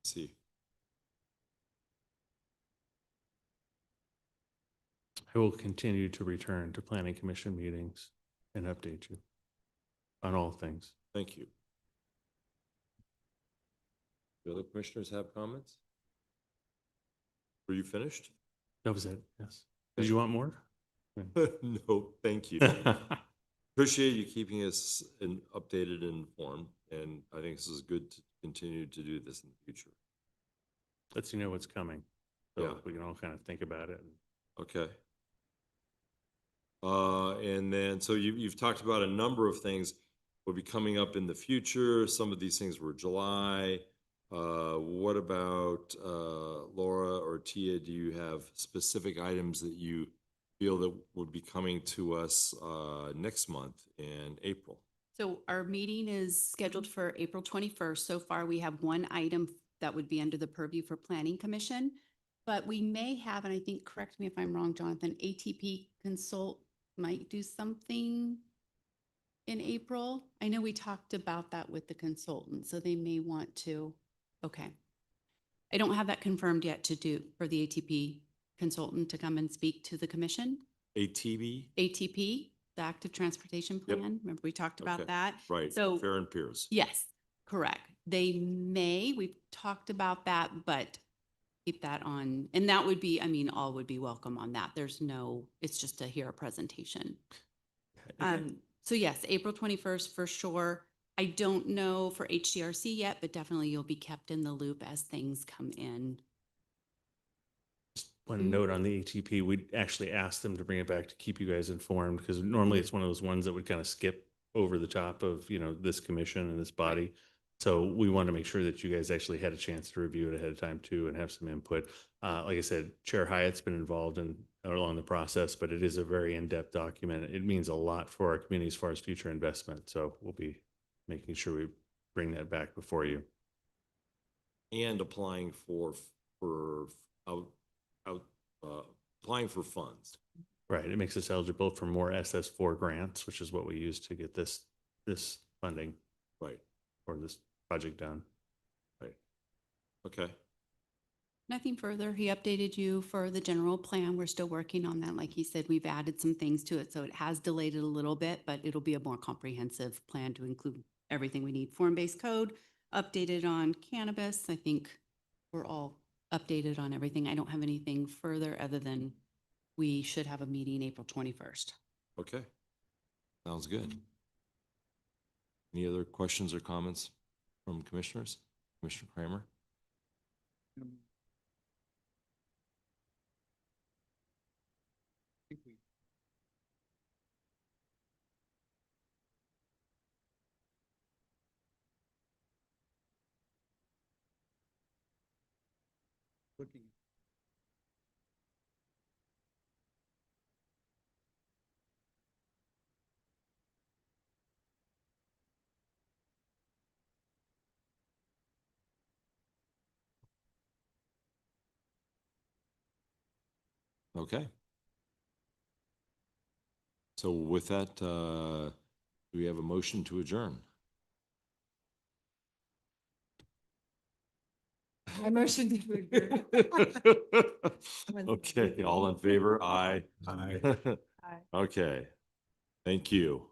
See, I will continue to return to planning commission meetings and update you on all things. thank you. The other commissioners have comments? Were you finished? That was it. Yes. Did you want more? No, thank you. Appreciate you keeping us updated and informed, and I think this is good to continue to do this in the future. Lets you know what's coming. So Yeah. we can all kind of think about it. Okay. And then, so you've talked about a number of things. will be coming up in the future. Some of these things were July. What about Laura or Tia? Do you have specific items that you feel that would be coming to us next month in April? So our meeting is scheduled for April 21st. So far, we have one item that would be under the purview for Planning Commission. But we may have, and I think, correct me if I'm wrong, Jonathan, ATP Consult might do something in April. I know we talked about that with the consultant, so they may want to, okay. I don't have that confirmed yet to do for the ATP consultant to come and speak to the commission. ATV? ATP, the Active Transportation Yep. Plan. Remember, we talked about Okay. that? Right, So Fair and Piers. yes, correct. We've talked about that, but keep that on. And that would be, I mean, all would be welcome on that. It's just to hear a presentation. So yes, April 21st for sure. I don't know for HDRC yet, but definitely you'll be kept in the loop as things come in. One note on the ATP, we actually asked them to bring it back to keep you guys informed, because normally it's one of those ones that would kind of skip over the top of, this commission and this body. So we want to make sure that you guys actually had a chance to review it ahead of time too and have some input. Like I said, Chair Hyatt's been involved along the process, but it is a very in-depth document. It means a lot for our community as far as future investment. So we'll be making sure we bring that back before you. And applying for applying for funds. Right. It makes us eligible for more SS4 grants, which is what we use to get this funding Right, for this project done. right. Okay, Nothing further. He updated you for the general plan. We're still working on that. Like he said, we've added some things to it, so it has delayed it a little bit, but it'll be a more comprehensive plan to include everything we need. Form-based code, updated on cannabis. I think we're all updated on everything. I don't have anything further other than we should have a meeting April 21st. okay. Sounds good. Any other questions or comments from commissioners? Commissioner Kramer? Okay. So with that, do we have a motion to adjourn? I motion to Okay, all in favor? Aye. Aye. Aye. Okay, thank you.